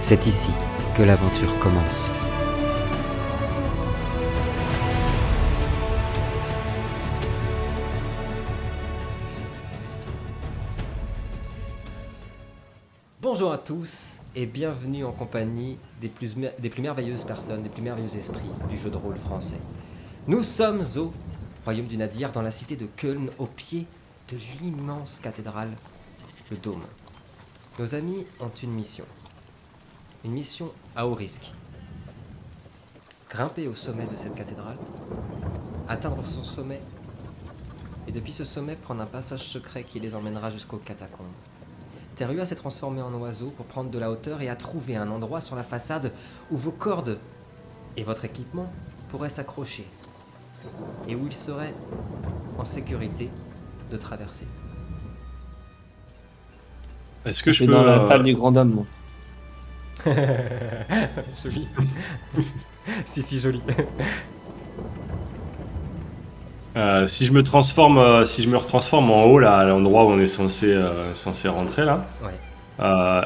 C'est ici que l'aventure commence. Bonjour à tous et bienvenue en compagnie des plus merveilleuses personnes, des plus merveilleux esprits du jeu de rôle français. Nous sommes au royaume du Nadir, dans la cité de Köln, au pied de l'immense cathédrale, le Dôme. Nos amis ont une mission à haut risque. Grimper au sommet de cette cathédrale, atteindre son sommet, et depuis ce sommet prendre un passage secret qui les emmènera jusqu'aux catacombes. Terua s'est transformé en oiseau pour prendre de la hauteur et a trouvé un endroit sur la façade où vos cordes et votre équipement pourraient s'accrocher et où il serait en sécurité de traverser. Est-ce que je suis peux dans la salle du grand homme, moi. Joli. si, joli. Si je me retransforme en haut là, à l'endroit où on est censé rentrer là, Ouais.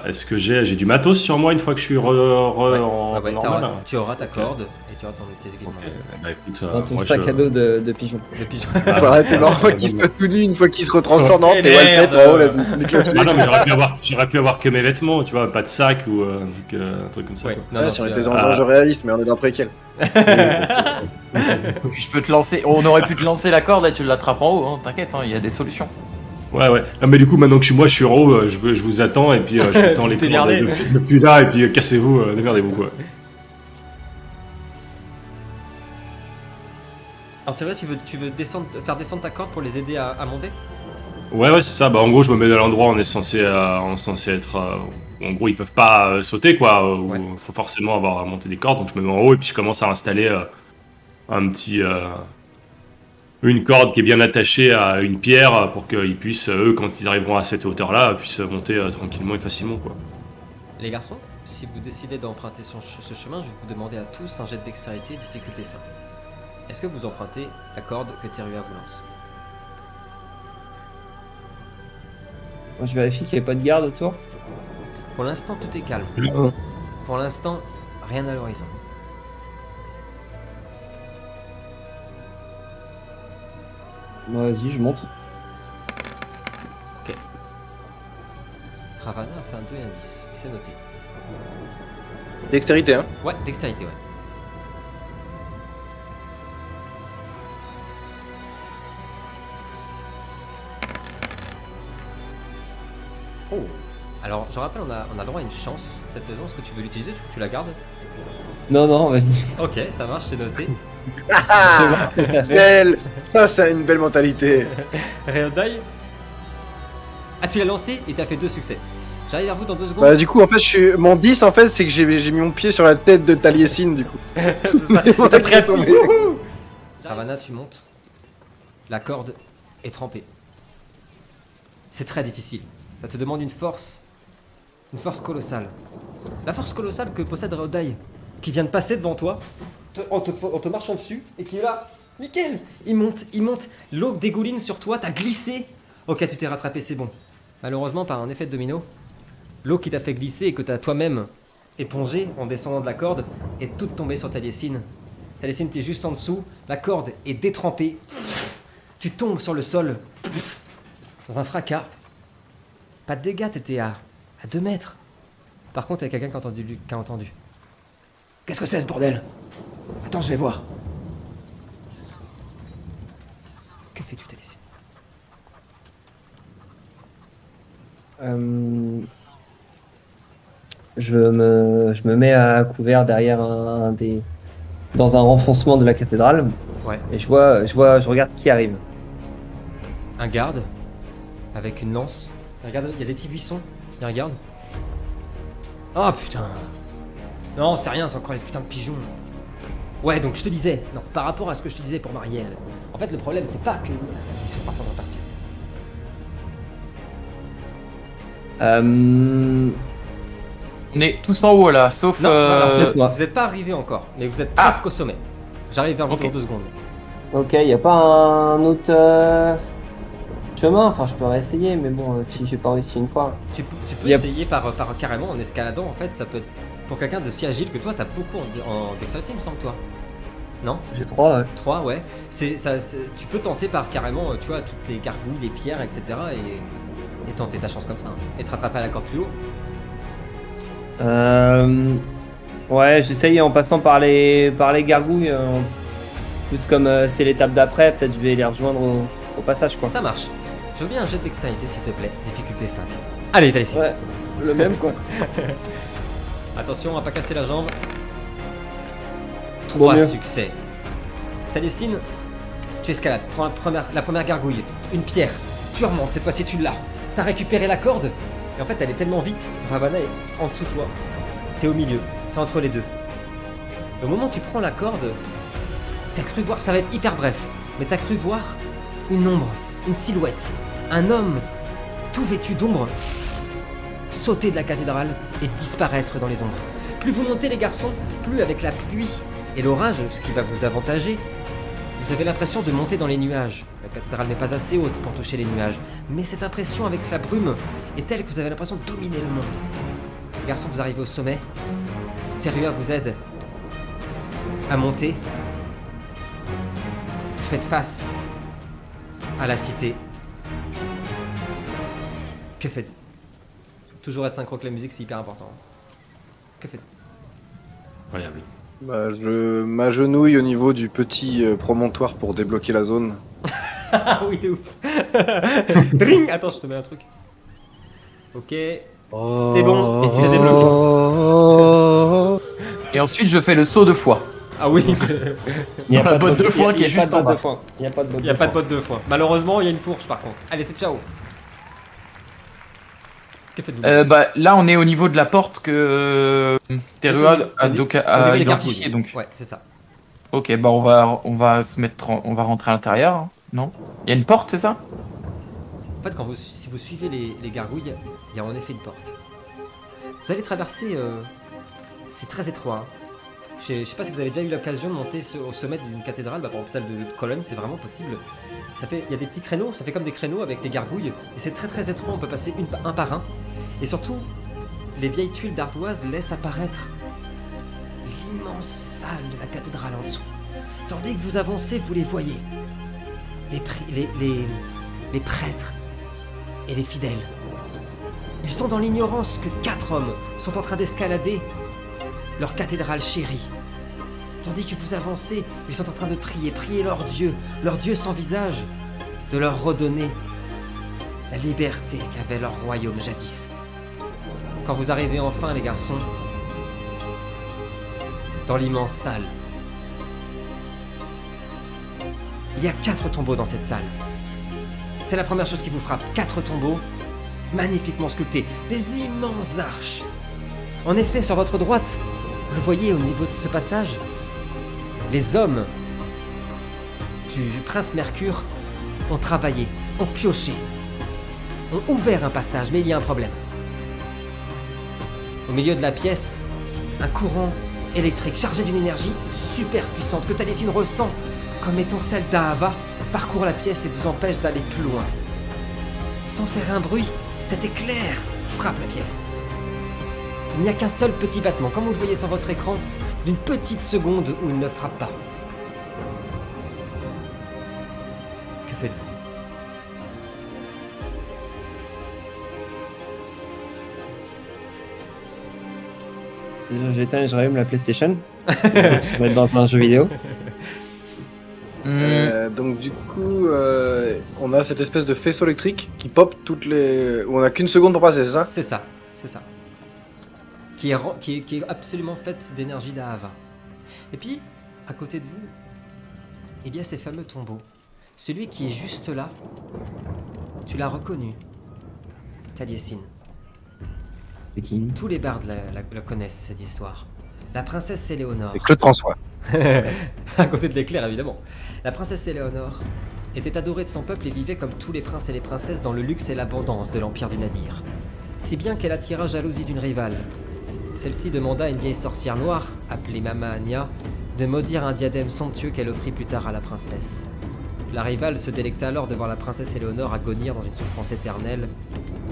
est-ce que j'ai du matos sur moi une fois que je suis en normal? Tu auras ta corde et tu auras tes équipements. Bah écoute, Dans ton moi, sac à dos de pigeon. Le pigeon. C'est marrant qu'il soit tout nu une fois qu'il se retransforme. Non, Eh t'es merde. Walpet en haut là du clocher. Ah non, mais j'aurais pu avoir que mes vêtements, tu vois, pas de sac ou un truc comme ça. Ouais. quoi. Non, Ouais, non, si on tu était as- dans un jeu réaliste, mais on est dans préquel. Je peux te lancer, on aurait pu te lancer la corde et tu l'attrapes en haut, hein. T'inquiète, il y a des solutions. Ouais. Non, mais du coup, maintenant que je suis en haut, je vous attends et puis je vous tends les T'es cordes merdé. depuis là et puis cassez-vous, démerdez-vous quoi. Alors Terua, tu veux faire descendre ta corde pour les aider à monter? Ouais, c'est ça. Bah, en gros, je me mets à l'endroit où on est censé être. En gros, ils peuvent pas sauter, quoi. Où Ouais. faut forcément avoir à monter des cordes. Donc, je me mets en haut et puis je commence à installer une corde qui est bien attachée à une pierre pour qu'ils puissent, eux, quand ils arriveront à cette hauteur-là, puissent monter tranquillement et facilement, quoi. Les garçons, si vous décidez d'emprunter ce chemin, je vais vous demander à tous un jet de dextérité, difficulté 5. Est-ce que vous empruntez la corde que Terua vous lance? Moi, je vérifie qu'il n'y ait pas de garde autour. Pour l'instant, tout est calme. Pour l'instant, rien à l'horizon. Bah, vas-y, je monte. Ravana a fait un 2 et un 10, c'est noté. Dextérité, hein. Ouais, dextérité, ouais. Oh. Alors, je rappelle, on a le droit à une chance cette saison. Est-ce que tu veux l'utiliser? Est-ce que tu la gardes? Non, vas-y. Ok, ça marche, c'est noté. Je vais voir ce que ça fait. Belle. Ça, c'est une belle mentalité. Réodai. Ah, tu l'as lancé et t'as fait 2 succès. J'arrive vers vous dans 2 secondes. Bah, du coup, en fait, mon 10, en fait, c'est que j'ai mis mon pied sur la tête de Taliesin, du coup. C'est ça. Mon T'as tête pris un est tombée. coup. Ravana, tu montes. La corde est trempée. C'est très difficile. Ça te demande une force colossale. La force colossale que possède Réodai, qui vient de passer devant toi, en te marchant dessus, et qui est là. Nickel. Il monte. L'eau dégouline sur toi, t'as glissé. Ok, tu t'es rattrapé, c'est bon. Malheureusement, par un effet de domino, l'eau qui t'a fait glisser et que t'as toi-même épongé en descendant de la corde est toute tombée sur Taliesin. Taliesin, t'es juste en dessous, la corde est détrempée. Tu tombes sur le sol, dans un fracas. Pas de dégâts, t'étais à 2 mètres. Par contre, il y a quelqu'un qui a entendu. Qu'est-ce que c'est ce bordel? Attends, je vais voir. Que fais-tu, Taliesin? Je me mets à couvert derrière dans un renfoncement de la cathédrale. Ouais. Et je regarde qui arrive. Un garde, avec une lance. Regarde, il y a des petits buissons. Il y a un garde. Oh putain. Non, c'est rien, c'est encore les putains de pigeons. Ouais, donc je te disais, non, par rapport à ce que je te disais pour Marielle, en fait, le problème, c'est pas que ils sont partants de repartir. On est tous en haut là, sauf. Non, alors, moi. vous êtes pas arrivé encore, mais vous êtes Ah. presque au sommet. J'arrive vers vous Ok. dans 2 secondes. Ok, y a pas un autre chemin? Enfin, je peux réessayer, mais bon, si j'ai pas réussi une fois. Tu peux Yep. essayer par carrément en escaladant, en fait, ça peut être Pour quelqu'un de si agile que toi, t'as beaucoup en dextérité, il me semble, toi. Non? J'ai 3, ouais. 3, ouais. Tu peux tenter par carrément, tu vois, toutes les gargouilles, les pierres, etc. Et tenter ta chance comme ça. Hein. Et te rattraper à la corde plus haut. Ouais, j'essaye en passant par les gargouilles. Plus comme c'est l'étape d'après, peut-être je vais les rejoindre au passage, quoi. Ça marche. Je veux bien un jet de dextérité, s'il te plaît. Difficulté 5. Allez, t'as laissé. Ouais, le même, quoi. Attention, on va pas casser la jambe. Bon 3 mieux. succès. Taliesin, tu escalades. Prends la première gargouille. Une pierre. Tu remontes, cette fois-ci tu l'as. T'as récupéré la corde. Et en fait, elle est tellement vite. Ravana est en dessous de toi. T'es au milieu. T'es entre les deux. Au moment où tu prends la corde, t'as cru voir, ça va être hyper bref, mais t'as cru voir une ombre, une silhouette, un homme tout vêtu d'ombre sauter de la cathédrale et disparaître dans les ombres. Plus vous montez les garçons, plus avec la pluie et l'orage, ce qui va vous avantager, vous avez l'impression de monter dans les nuages. La cathédrale n'est pas assez haute pour toucher les nuages, mais cette impression avec la brume est telle que vous avez l'impression de dominer le monde. Garçons, vous arrivez au sommet, Terua vous aide à monter. Vous faites face à la cité. Que faites-vous? Toujours être synchro avec la musique, c'est hyper important. Que faites-vous? Incroyable. Bah, je m'agenouille au niveau du petit promontoire pour débloquer la zone. Ah oui, de ouf. Dring. Attends, je te mets un truc. Ok. C'est bon, et c'est débloqué. Et ensuite, je fais le saut de foi. Ah oui. Il y a Dans la pas de botte de foin qui est juste en bas. Il n'y a pas de botte Il n'y a pas de pote deux fois. Malheureusement, il y a une fourche par contre. Allez, c'est ciao. Que faites-vous? Là, on est au niveau de la porte que Terua a Au niveau des identifié. gargouilles. Donc, Ouais, c'est ça. ok, bah on va se mettre, on va rentrer à l'intérieur. Hein. Non? Il y a une porte, c'est ça? En fait, si vous suivez les gargouilles, il y a en effet une porte. Vous allez traverser. C'est très étroit. Hein. Je sais pas si vous avez déjà eu l'occasion de monter au sommet d'une cathédrale, par exemple celle de Cologne, c'est vraiment possible. Il y a des petits créneaux, ça fait comme des créneaux avec les gargouilles, et c'est très très étroit, on peut passer un par un. Et surtout, les vieilles tuiles d'ardoise laissent apparaître l'immense salle de la cathédrale en dessous. Tandis que vous avancez, vous les voyez. Les prêtres et les fidèles. Ils sont dans l'ignorance que 4 hommes sont en train d'escalader leur cathédrale chérie. Tandis que vous avancez, ils sont en train de prier leur Dieu sans visage, de leur redonner la liberté qu'avait leur royaume jadis. Quand vous arrivez enfin, les garçons, dans l'immense salle, il y a 4 tombeaux dans cette salle. C'est la première chose qui vous frappe, 4 tombeaux, magnifiquement sculptés, des immenses arches. En effet, sur votre droite, vous le voyez au niveau de ce passage, les hommes du prince Mercure ont travaillé, ont pioché, ont ouvert un passage, mais il y a un problème. Au milieu de la pièce, un courant électrique chargé d'une énergie super puissante que Taliesin ressent comme étant celle d'Ahava parcourt la pièce et vous empêche d'aller plus loin. Sans faire un bruit, cet éclair frappe la pièce. Il n'y a qu'un seul petit battement, comme vous le voyez sur votre écran, d'une petite seconde où il ne frappe pas. Que faites-vous? Déjà, j'éteins et je rallume la PlayStation. Je vais être dans un jeu vidéo. Donc du coup, on a cette espèce de faisceau électrique qui pop toutes les... où on a qu'une seconde pour passer, c'est ça? C'est ça, c'est ça. Qui est absolument faite d'énergie d'Ahava. Et puis, à côté de vous, il y a ces fameux tombeaux. Celui qui est juste là, tu l'as reconnu. Taliesin. C'est qui? Tous les bardes la connaissent, cette histoire. La princesse Éléonore. C'est Claude François. À côté de l'éclair, évidemment. La princesse Éléonore était adorée de son peuple et vivait comme tous les princes et les princesses dans le luxe et l'abondance de l'empire du Nadir. Si bien qu'elle attira jalousie d'une rivale. Celle-ci demanda à une vieille sorcière noire, appelée Mama Anya, de maudire un diadème somptueux qu'elle offrit plus tard à la princesse. La rivale se délecta alors de voir la princesse Éléonore agonir dans une souffrance éternelle,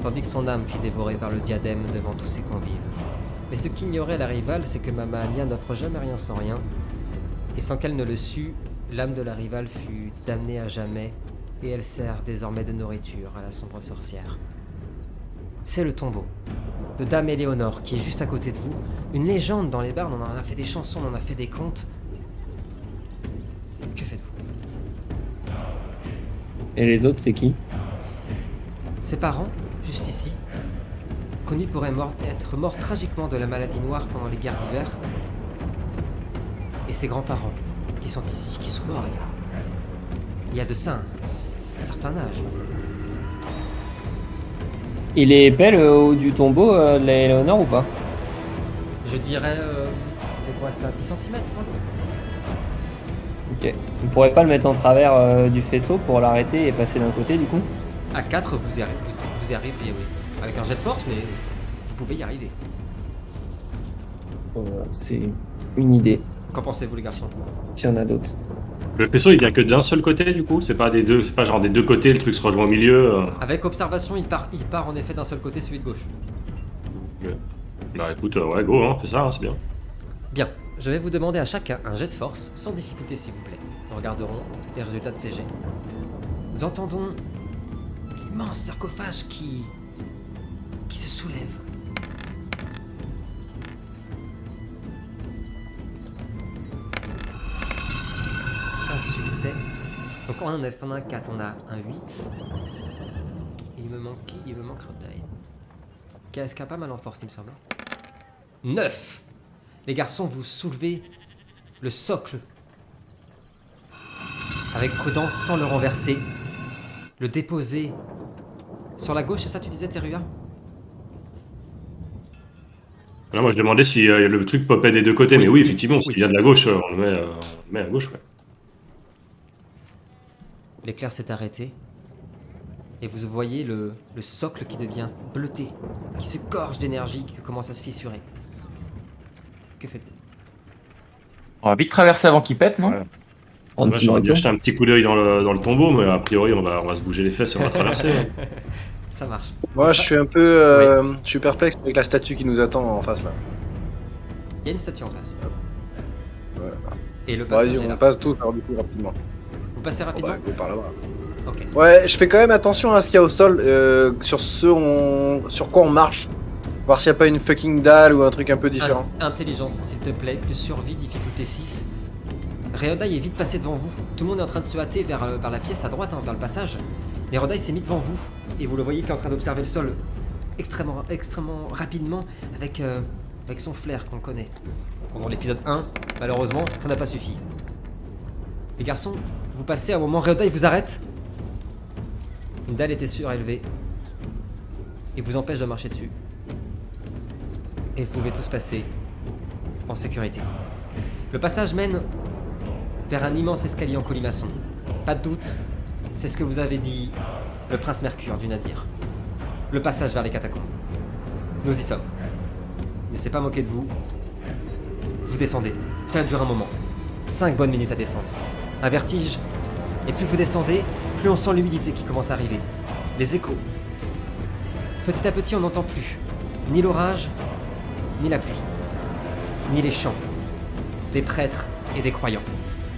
tandis que son âme fut dévorée par le diadème devant tous ses convives. Mais ce qu'ignorait la rivale, c'est que Mama Alia n'offre jamais rien sans rien. Et sans qu'elle ne le sût, l'âme de la rivale fut damnée à jamais, et elle sert désormais de nourriture à la sombre sorcière. C'est le tombeau de Dame Éléonore, qui est juste à côté de vous. Une légende dans les bars, on en a fait des chansons, on en a fait des contes. Que faites-vous? Et les autres, c'est qui? Ses parents, juste ici, connus pour être morts tragiquement de la maladie noire pendant les guerres d'hiver. Et ses grands-parents, qui sont ici, qui sont morts il y a de ça un certain âge maintenant. Il est épais le haut du tombeau de l'Éléonore ou pas? Je dirais, c'était quoi ça, 10 cm Ok. On pourrait pas le mettre en travers du faisceau pour l'arrêter et passer d'un côté du coup? À 4, vous y arrivez, oui. Avec un jet de force, mais vous pouvez y arriver. C'est une idée, Qu'en pensez-vous les garçons? s'il y en a d'autres. Le faisceau, il vient que d'un seul côté, du coup? C'est pas genre des deux côtés, le truc se rejoint au milieu. Avec observation, il part en effet d'un seul côté, celui de gauche. Bah écoute, ouais, go, hein, fais ça, hein, c'est bien. Bien, je vais vous demander à chacun un jet de force, sans difficulté s'il vous plaît. Nous regarderons les résultats de ces jets. Nous entendons l'immense sarcophage qui se soulève. Un succès. Donc on en a 9, on a un 4, on a un 8. Et il me manque Rodai. Qui a pas mal en force, il me semble. 9. Les garçons, vous soulevez le socle avec prudence sans le renverser. Le déposer sur la gauche, c'est ça tu disais, Terua? Là, moi, je demandais si le truc popait des deux côtés, Oui, mais oui, oui, effectivement, oui. s'il vient de la gauche, on le met à gauche, ouais. L'éclair s'est arrêté. Et vous voyez le socle qui devient bleuté, qui se gorge d'énergie, qui commence à se fissurer. Que faites-vous? On va vite traverser avant qu'il pète, non? Ouais. En Moi, petit j'aurais bien retour. jeté un petit coup d'œil dans le tombeau, mais a priori, on va se bouger les fesses et on va traverser. Ça marche. Moi, je suis un peu. Je suis perplexe avec la statue qui nous attend en face là. Il y a une statue en face. Ouais. Et le passage Vas-y, est là. on passe tous alors, du coup, rapidement. Vous passez Bon, rapidement? bah, go par là-bas. Ok. Ouais, je fais quand même attention à ce qu'il y a au sol, sur sur quoi on marche. Voir s'il n'y a pas une fucking dalle ou un truc un peu différent. Intelligence, s'il te plaît, plus survie, difficulté 6. Réodai est vite passé devant vous. Tout le monde est en train de se hâter vers la pièce à droite, hein, vers le passage. Mais Réodai s'est mis devant vous. Et vous le voyez qui est en train d'observer le sol extrêmement rapidement avec son flair qu'on connaît. Pendant l'épisode 1, malheureusement, ça n'a pas suffi. Les garçons, vous passez un moment, Réodai vous arrête. Une dalle était surélevée et vous empêche de marcher dessus. Et vous pouvez tous passer en sécurité. Le passage mène vers un immense escalier en colimaçon. Pas de doute, c'est ce que vous avez dit le prince Mercure du Nadir. Le passage vers les catacombes. Nous y sommes. Ne s'est pas moqué de vous. Vous descendez. Ça dure un moment. 5 bonnes minutes à descendre. Un vertige. Et plus vous descendez, plus on sent l'humidité qui commence à arriver. Les échos. Petit à petit, on n'entend plus ni l'orage, ni la pluie, ni les chants des prêtres et des croyants.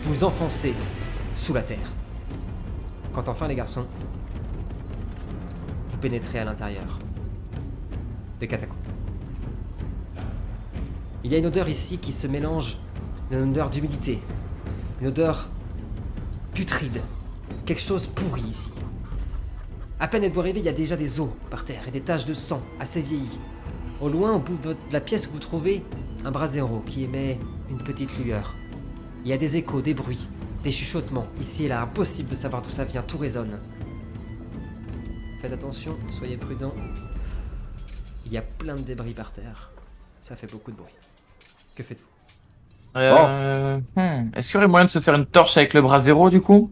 Vous enfoncez sous la terre. Quand enfin, les garçons, vous pénétrez à l'intérieur des catacombes. Il y a une odeur ici qui se mélange, une odeur d'humidité, une odeur putride, quelque chose pourri ici. À peine êtes-vous arrivé, il y a déjà des os par terre et des taches de sang assez vieillies. Au loin, au bout de la pièce, vous trouvez un brasero qui émet une petite lueur. Il y a des échos, des bruits, des chuchotements, ici et là, impossible de savoir d'où ça vient, tout résonne. Faites attention, soyez prudents. Il y a plein de débris par terre. Ça fait beaucoup de bruit. Que faites-vous? Est-ce qu'il y aurait moyen de se faire une torche avec le bras zéro du coup?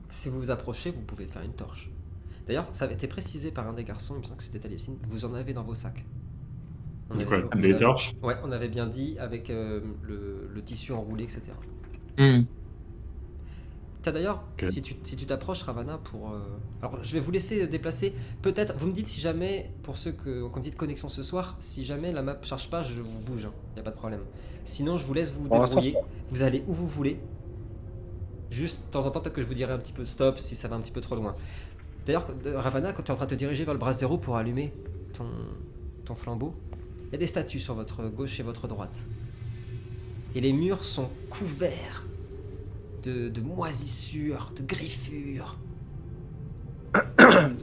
Si vous vous approchez, vous pouvez faire une torche. D'ailleurs, ça avait été précisé par un des garçons, il me semble que c'était Taliesin, vous en avez dans vos sacs. C'est quoi, des torches? Ouais, on avait bien dit avec le tissu enroulé, etc. T'as d'ailleurs, Ok. si tu t'approches Ravana pour... Alors je vais vous laisser déplacer, peut-être, vous me dites si jamais, pour ceux qui ont une petite connexion ce soir, si jamais la map charge pas, je vous bouge, y a pas de problème. Sinon je vous laisse vous Pour l'instant, débrouiller, vous allez où vous voulez. Juste de temps en temps peut-être que je vous dirai un petit peu stop si ça va un petit peu trop loin. D'ailleurs Ravana, quand tu es en train de te diriger vers le bras zéro pour allumer ton flambeau, il y a des statues sur votre gauche et votre droite. Et les murs sont couverts de moisissures, de griffures.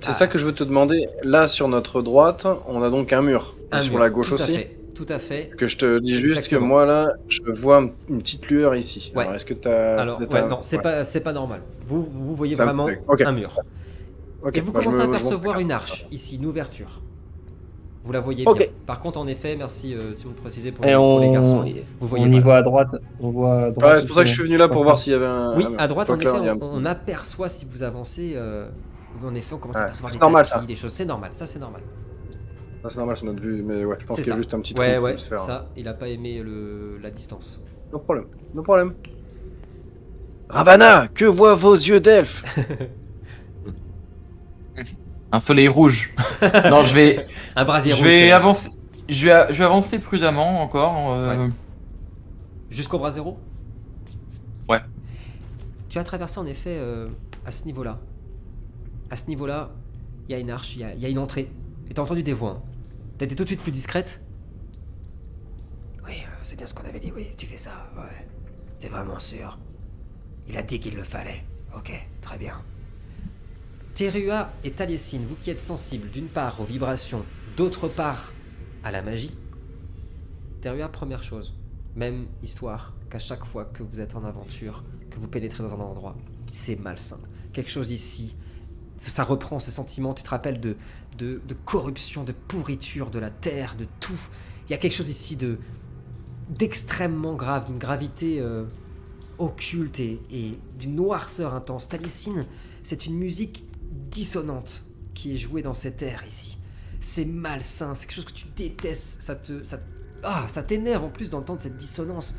C'est ça que je veux te demander. Là, sur notre droite, on a donc un mur. Et sur mur, la gauche tout à aussi. fait, tout à fait. Que je te dis juste Exactement. que moi, là, je vois une petite lueur ici. Ouais. Alors, est-ce que t'as... Alors, peut-être ouais, un- non, c'est pas normal. Vous voyez C'est un vraiment truc. Ok. un mur. Ok, Et vous bah, commencez à je m'en apercevoir fais une gaffe. arche, ici, une ouverture. Vous la voyez Ok. bien. Par contre, en effet, merci Simon de préciser pour Et les garçons. Vous voyez on pas y là. voit à droite. On voit à droite. Ouais, c'est pour ça que je suis venu là pour voir s'il y avait un... Oui, un mur. à droite, en Donc là, effet, il y a un on petit- aperçoit si vous avancez. En effet, on commence à Ouais, apercevoir c'est des normal, tapis, ça. des choses. C'est normal, ça c'est normal. Ça, c'est normal, c'est notre vue, mais ouais, je pense C'est qu'il y a ça. juste un petit trou Ouais, qui ouais, peut se faire. ça, il a pas aimé la distance. No problème, no problème. Ravana, que voient vos yeux d'elfe? Un soleil rouge. Non, Un brasier je rouge. vais avancer. Je vais avancer prudemment encore. Ouais. Jusqu'au bras zéro. Ouais. Tu as traversé en effet à ce niveau-là. À ce niveau-là, il y a une arche, il y a une entrée. Et t'as entendu des voix. Hein. T'as été tout de suite plus discrète. Oui, c'est bien ce qu'on avait dit, oui, tu fais ça, ouais. T'es vraiment sûr? Il a dit qu'il le fallait. Ok, très bien. Terua et Taliesin, vous qui êtes sensibles d'une part aux vibrations, d'autre part à la magie. Terua, première chose, même histoire qu'à chaque fois que vous êtes en aventure, que vous pénétrez dans un endroit, c'est malsain. Quelque chose ici, ça reprend ce sentiment, tu te rappelles de corruption, de pourriture, de la terre, de tout. Il y a quelque chose ici d'extrêmement grave, d'une gravité occulte et d'une noirceur intense. Taliesin, c'est une musique dissonante qui est jouée dans cet air ici. C'est malsain, c'est quelque chose que tu détestes, ça t'énerve en plus d'entendre cette dissonance.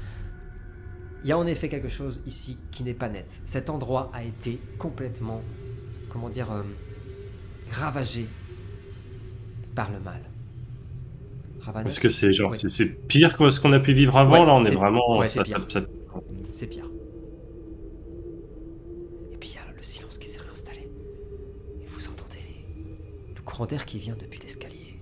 Il y a en effet quelque chose ici qui n'est pas net. Cet endroit a été complètement, comment dire, ravagé par le mal. Ravana, Est-ce que c'est genre Oui. c'est pire que ce qu'on a pu vivre avant? Ouais, Là, on est c'est- vraiment. ouais, c'est pire. ça- C'est pire. Et puis il y a le silence qui s'est réinstallé. Et vous entendez le courant d'air qui vient depuis l'escalier.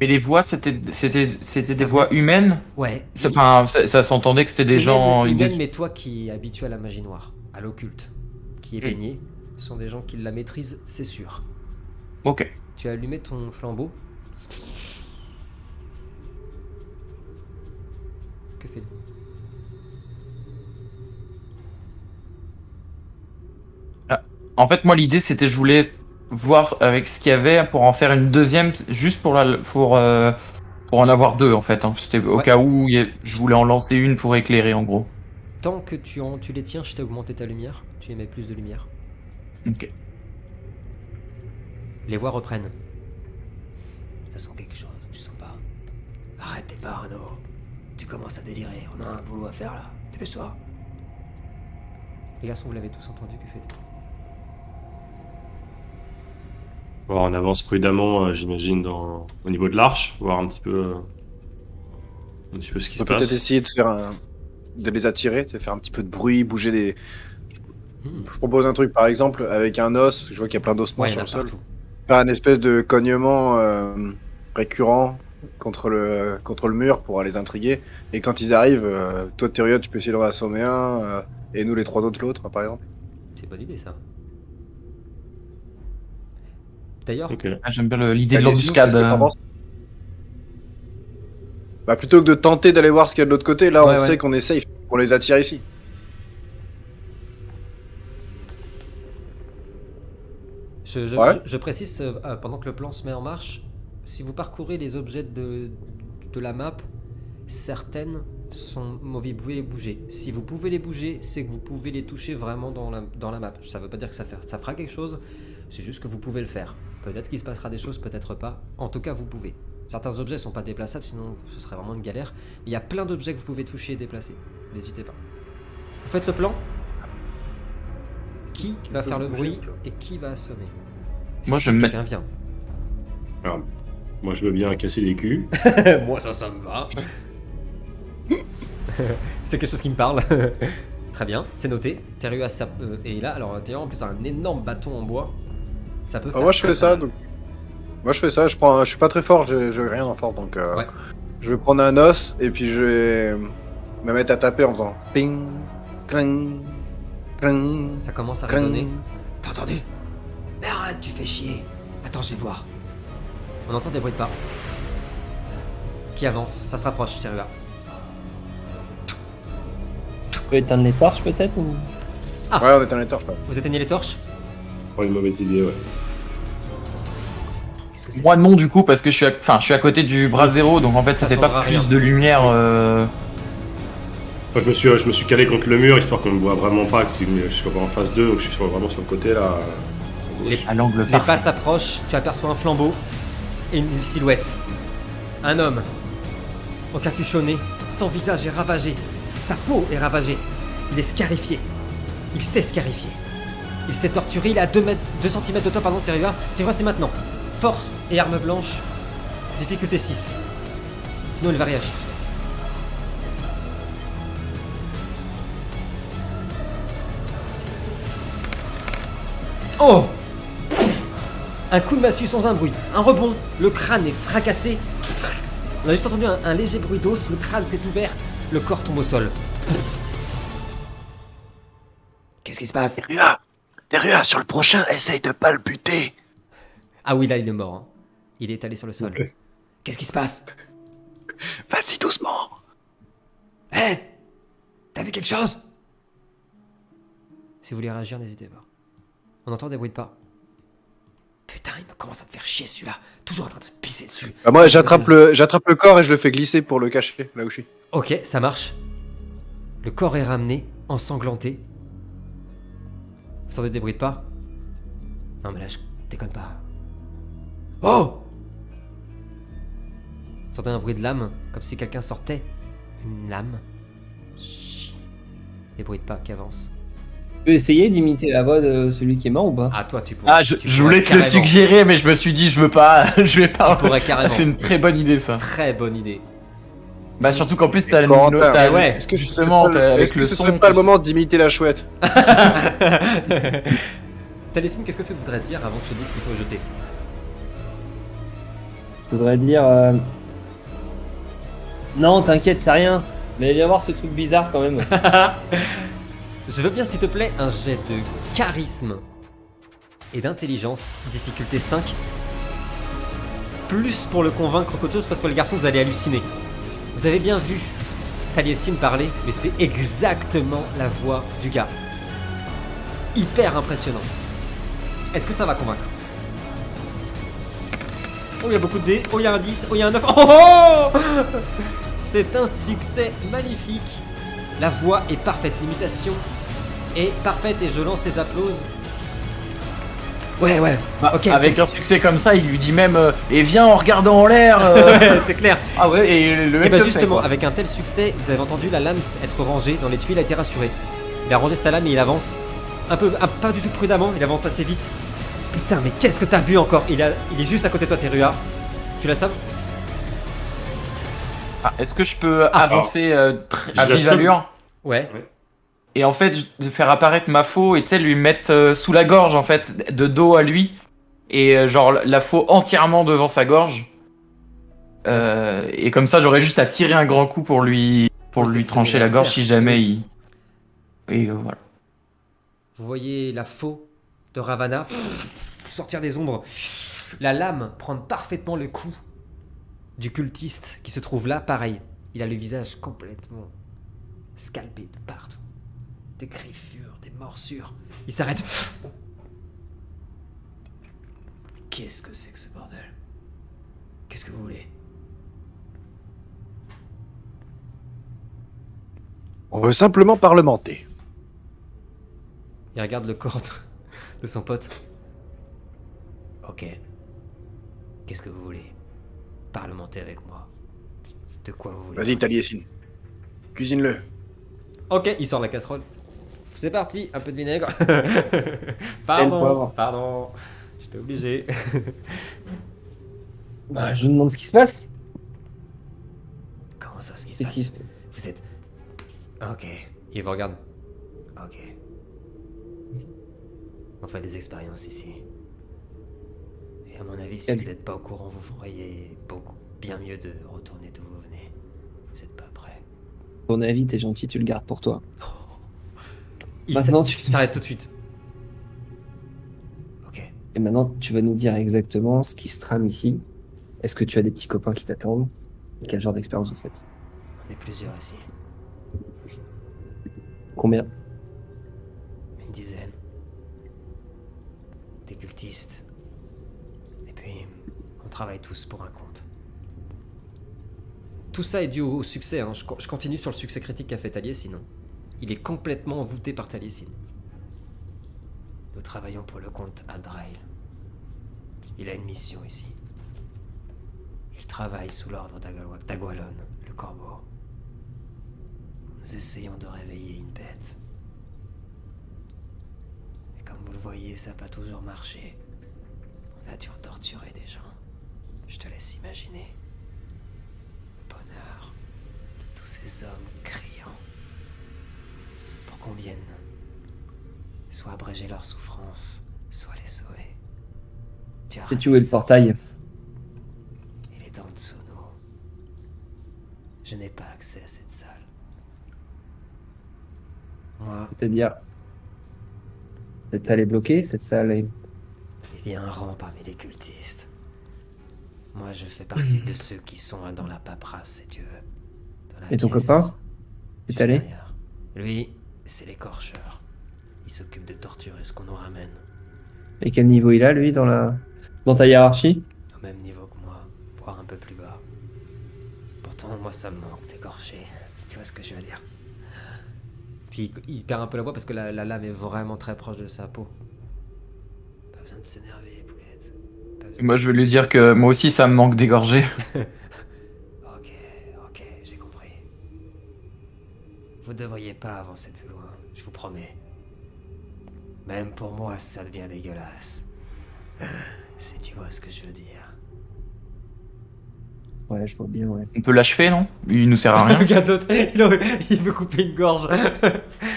Mais les voix, c'était des Ça voix venait- humaines. Ouais. Enfin, ça s'entendait que c'était des gens. Humaine, mais toi qui es habitué à la magie noire, à l'occulte, qui est Mm. baigné, ce sont des gens qui la maîtrisent, c'est sûr. Ok. Tu as allumé ton flambeau. Que faites-vous? En fait, moi, l'idée, c'était je voulais voir avec ce qu'il y avait pour en faire une deuxième, juste pour en avoir deux, en fait. Hein. C'était au Ouais. cas où je voulais en lancer une pour éclairer, en gros. Tant que tu les tiens, je t'ai augmenté ta lumière. Tu émets plus de lumière. Ok. Les voix reprennent. Ça sent quelque chose, tu sens pas? Arrête tes parano. Tu commences à délirer, on a un boulot à faire là. Dépêche-toi. Les garçons, vous l'avez tous entendu, que faites-vous? Bon, on avance prudemment, j'imagine, au niveau de l'arche, voir un petit peu ce qui On se peut peut-être passe. essayer de les attirer, de faire un petit peu de bruit, bouger des... Hmm. Je propose un truc, par exemple, avec un os, je vois qu'il y a plein d'ossements Ouais, il y sur en le a sol. partout. Faire une espèce de cognement récurrent contre le mur pour les intriguer. Et quand ils arrivent, toi, Tyrion, tu peux essayer de en assommer un, et nous, les trois autres, l'autre, par exemple. C'est une bonne idée, ça. D'ailleurs, Ok. Ah, j'aime bien l'idée de Allez, sinon, l'embuscade. qu'est-ce que t'en penses Bah, plutôt que de tenter d'aller voir ce qu'il y a de l'autre côté, là, Ouais, on ouais. sait qu'on est safe. On les attire ici. Ouais. je précise, pendant que le plan se met en marche, si vous parcourez les objets de la map, certaines vous pouvez les bouger. Si vous pouvez les bouger, c'est que vous pouvez les toucher vraiment dans la map. Ça veut pas dire que ça fera quelque chose, c'est juste que vous pouvez le faire. Peut-être qu'il se passera des choses, peut-être pas. En tout cas, vous pouvez. Certains objets sont pas déplaçables, sinon ce serait vraiment une galère. Il y a plein d'objets que vous pouvez toucher et déplacer. N'hésitez pas. Vous faites le plan? Qui va faire le bruit et qui va assommer? Moi, Si je me mets- quelqu'un vient. Alors, moi, je veux bien casser des culs. Moi, ça me va. C'est quelque chose qui me parle. Très bien, c'est noté. Teruya est là. Alors, Teruya en plus a un énorme bâton en bois. Ça peut faire. Moi je très, fais très ça, mal. donc. Moi je fais ça, je suis pas très fort, j'ai rien en fort donc. Ouais. Je vais prendre un os et puis je vais me mettre à taper en faisant ping, cling, cling, Ça commence à cling. résonner. T'as entendu? Mais arrête, tu fais chier. Attends, je vais voir. On entend des bruits de pas. Qui avance, ça se rapproche, Teruya. Tu peux éteindre les torches peut-être ou... Ah. Ouais, on est en état, je crois. Vous éteignez les torches? Oh, une mauvaise idée, ouais. Qu'est-ce que c'est? Moi non du coup parce que je suis à côté du bras zéro donc en fait ça Ça fait pas changera plus rien. de lumière. Moi, je me suis calé contre le mur histoire qu'on me voit vraiment pas, que je sois pas en phase 2, donc je suis vraiment sur le côté là. À l'angle Les parfait. pas s'approchent, tu aperçois un flambeau et une silhouette. Un homme, encapuchonné, son visage est ravagé, sa peau est ravagée, il est scarifié. Il s'est scarifié. Il s'est torturé, il est à 2 cm de toi, pardon, Teruya. Teruya, c'est maintenant. Force et arme blanche, difficulté 6. Sinon, il va réagir. Oh! Un coup de massue sans un bruit, un rebond, le crâne est fracassé. On a juste entendu un léger bruit d'os, le crâne s'est ouvert, le corps tombe au sol. Qu'est-ce qui se passe? Teruya, sur le prochain, essaye de pas le buter. Ah oui, là il est mort. Hein. Il est étalé sur le sol. Ok. Qu'est-ce qui se passe? Vas-y doucement. Hé! T'as vu quelque chose? Si vous voulez réagir, n'hésitez pas. On entend des bruits de pas. Putain, il me commence à me faire chier celui-là. Toujours en train de se pisser dessus. Bah moi j'attrape le corps et je le fais glisser pour le cacher là où je suis. Ok, ça marche. Le corps est ramené, ensanglanté. Vous entendez des bruits de pas? Non mais là je déconne pas. Oh! Vous entendez un bruit de lame, comme si quelqu'un sortait une lame. Chut. Des bruits de pas qui avancent. Tu peux essayer d'imiter la voix de celui qui est mort ou pas? Ah toi tu pourrais. Ah tu je pourrais voulais te le carrément. suggérer mais je me suis dit je veux pas je vais pas. Tu pourrais carrément. C'est une très bonne idée ça. Très bonne idée. Bah surtout qu'en plus t'as le Corentin, t'as- ouais. Est-ce que justement t'as- avec est-ce que le ce son. serait pas le moment d'imiter la chouette? Taliesin, qu'est-ce que tu voudrais dire avant que je te dise qu'il faut jeter? Je voudrais dire... Non, t'inquiète, c'est rien. Mais viens voir ce truc bizarre quand même. Je veux bien, s'il te plaît, un jet de charisme et d'intelligence, difficulté 5. Plus pour le convaincre qu'autre chose, parce que les garçons, vous allez halluciner. Vous avez bien vu Taliesin parler, mais c'est exactement la voix du gars. Hyper impressionnant. Est-ce que ça va convaincre? Oh, il y a beaucoup de dés. Oh, il y a un 10. Oh, il y a un 9. Oh, oh c'est un succès magnifique. La voix est parfaite. L'imitation est parfaite et je lance les applauses. Ouais, ouais. Bah, Ok. avec un succès comme ça, il lui dit même et viens en regardant en l'air. Ouais, c'est clair. Ah ouais et le Et mec bah le fait, justement, quoi. avec un tel succès, vous avez entendu la lame être rangée dans les tuiles, a été rassuré. Il a rangé sa lame et il avance pas du tout prudemment, il avance assez vite. Putain, mais qu'est-ce que t'as vu encore? Il est juste à côté de toi, Teruya. Tu la sommes? Ah, est-ce que je peux avancer Je à la vive somme. allure Ouais. et en fait de faire apparaître ma faux et tu sais lui mettre sous la gorge en fait de dos à lui et genre la faux entièrement devant sa gorge et comme ça j'aurais juste à tirer un grand coup pour lui Oui, c'est trancher la la gorge terre. si jamais il et voilà. Vous voyez la faux de Ravana sortir des ombres. La lame prendre parfaitement le coup du cultiste qui se trouve là, pareil. Il a le visage complètement scalpé de partout. Des griffures, des morsures. Il s'arrête. Qu'est-ce que c'est que ce bordel? Qu'est-ce que vous voulez? On veut simplement parlementer. Il regarde le corps de son pote. Ok. Qu'est-ce que vous voulez? Parlementer avec moi. De quoi vous voulez? Vas-y Taliesin. Cuisine-le. Ok, il sort la casserole. C'est parti, un peu de vinaigre. Et le poivre. Pardon. J'étais obligé. Bah, je me demande ce qui se passe. Comment ça, ce qui se Qu'est-ce passe qui se passe? Vous êtes... Ok. Il vous regarde. Ok. On fait des expériences ici. Et à mon avis, si Elle- vous n'êtes pas au courant, vous feriez beaucoup bien mieux de retourner d'où vous venez. Vous n'êtes pas prêts. Ton avis, t'es gentil, tu le gardes pour toi. Il Maintenant, s'arrête tout de suite. Ok. Et maintenant, tu vas nous dire exactement ce qui se trame ici. Est-ce que tu as des petits copains qui t'attendent? Et quel genre d'expérience vous faites? On est plusieurs ici. Combien? Une dizaine. Des cultistes. Et puis, on travaille tous pour un compte. Tout ça est dû au succès. Hein. Je continue sur le succès critique qu'a fait Taliesin. Il est complètement voûté par Taliesin. Nous travaillons pour le compte Adrail. Il a une mission ici. Il travaille sous l'ordre d'Agualon, le corbeau. Nous essayons de réveiller une bête. Et comme vous le voyez, ça n'a pas toujours marché. On a dû en torturer des gens. Je te laisse imaginer. Le bonheur de tous ces hommes criants. Pour qu'on vienne soit abréger leur souffrance, soit les sauver. Tu as Sais-tu où est le raté ça. portail? Il est en dessous de nous. Je n'ai pas accès à cette salle. Moi, C'est-à-dire, cette salle est bloquée, cette salle est... il y a un rang parmi les cultistes. Moi, je fais partie de ceux qui sont dans la paperasse, si tu veux. Dans la Et ton pièce copain? juste Est allé? derrière. Lui, c'est l'écorcheur. Il s'occupe de torturer ce qu'on nous ramène. Et quel niveau il a, lui, dans ta hiérarchie? Au même niveau que moi, voire un peu plus bas. Pourtant, moi, ça me manque d'écorcher, si tu vois ce que je veux dire. Puis, il perd un peu la voix parce que la lame est vraiment très proche de sa peau. Pas besoin de s'énerver, poulette. Pas besoin. Moi, je vais lui dire que moi aussi, ça me manque d'égorger. Ok, j'ai compris. Vous devriez pas avancer plus loin, je vous promets. Même pour moi, ça devient dégueulasse. Si tu vois ce que je veux dire. Ouais, je vois bien, ouais. On peut l'achever, non? Il nous sert à rien. Regarde l'autre, il veut couper une gorge.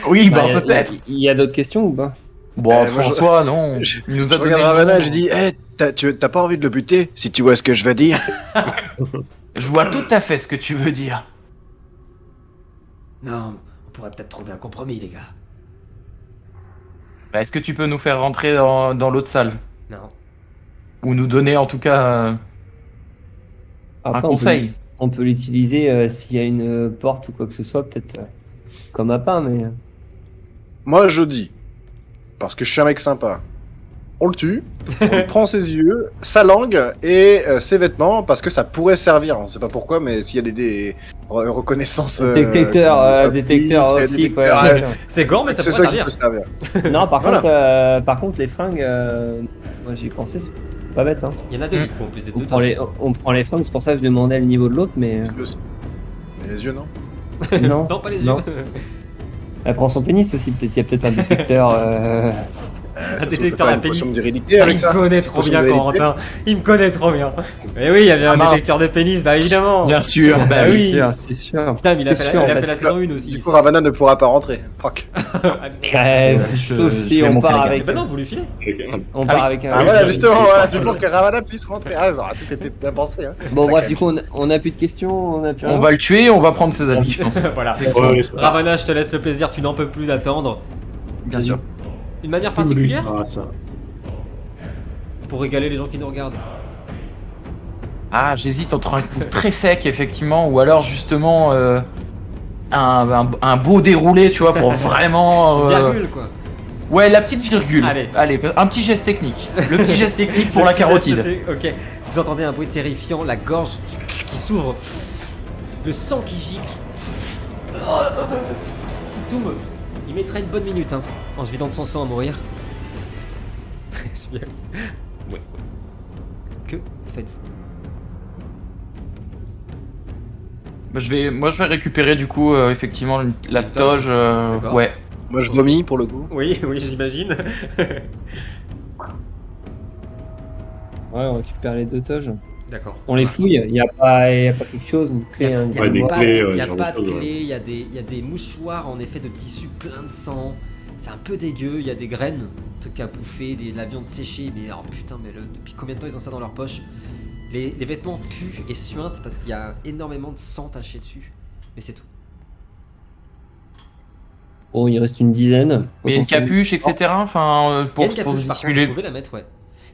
Oui, Bah, bah peut-être. Il y a d'autres questions ou pas? Bon, moi, François, non. Je Il nous a donné regarde le Ravana, nom. je dis, t'as pas envie de le buter, si tu vois ce que je veux dire. Je vois tout à fait ce que tu veux dire. Non, on pourrait peut-être trouver un compromis, les gars. Bah, est-ce que tu peux nous faire rentrer dans l'autre salle? Non. Ou nous donner en tout cas un Après, conseil? On peut l'utiliser s'il y a une porte ou quoi que ce soit, peut-être comme appât, mais... Moi, je dis, parce que je suis un mec sympa, on le tue, on lui prend ses yeux, sa langue et ses vêtements, parce que ça pourrait servir. On sait pas pourquoi, mais s'il y a des reconnaissances... Détecteur optiques, optique, ouais, détecteurs, bien sûr. C'est gore, mais ça c'est pourrait ça qui servir. peut servir. Non, Voilà. par contre, les fringues, moi j'y ai pensé, c'est pas bête, hein. Il y en a deux, du coup, en plus des On deux. prend les fringues, c'est pour ça que je demandais le niveau de l'autre, mais Mais les yeux, non? non. Non, pas les yeux. non. Elle prend son pénis aussi, peut-être. Il y a peut-être un détecteur. Un détecteur à Une potion pénis. de virilité Ah, avec il ça. me connaît trop Potion bien, de vérité. Corentin. Il me connaît trop bien. Mais oui, il y avait un mince. détecteur de pénis, bah évidemment. Bien sûr, bah Ah oui. oui. C'est sûr. Putain, mais il a C'est fait, sûr, il en a fait. fait la saison 1 aussi. Du coup, Ravana ne pourra pas rentrer. Fuck. Ah, merde. Ouais, je- sauf je si vais on monter part la avec. Bah non, vous lui filez. On Ah part oui. avec un. Ah oui, voilà, ça, justement, je voilà, pense c'est pas. pour que Ravana puisse rentrer. Ah, ça, tout était bien pensé. Hein. Bon, Ça, bref, quand du coup, on a plus de questions, on a plus On rien. va le tuer, on va prendre ses habits, je pense. Voilà. Ouais, ça va. Ravana, je te laisse le plaisir, tu n'en peux plus d'attendre. Bien sûr. Une manière particulière Ah, ça. pour régaler les gens qui nous regardent. Ah, j'hésite entre un coup très sec, effectivement, ou alors justement un beau déroulé, tu vois, pour vraiment. Virgule, quoi. Ouais, la petite virgule. Allez. Un petit geste technique. Le petit geste technique pour la carotide. Ok. Vous entendez un bruit terrifiant, la gorge qui s'ouvre, le sang qui gicle. Il tombe. Il mettrait une bonne minute, hein, en se vidant de son sang à mourir. Ouais. Que faites-vous? Moi, je vais récupérer du coup, effectivement, la Une toge. toge. D'accord. Ouais. Moi je vomis pour le coup. Oui, oui, j'imagine. Ouais, on récupère les 2 toges. D'accord. On ça les marche. fouille, il y a pas quelque chose, une Il clé, y a, un il y a Ouais, des pas, clés, il y a genre pas de de choses, ouais. clés, il y a des mouchoirs en effet de tissu plein de sang. C'est un peu dégueu, il y a des graines, trucs à bouffer, de la viande séchée, mais oh putain, mais depuis combien de temps ils ont ça dans leur poche? Les vêtements puent et suintent parce qu'il y a énormément de sang taché dessus. Mais c'est tout. Bon, il reste une dizaine. Mais il y a une potentiellement. capuche, etc. Enfin, Il y a pour une se capuche par contre, vous dissimuler. pouvez la mettre, ouais.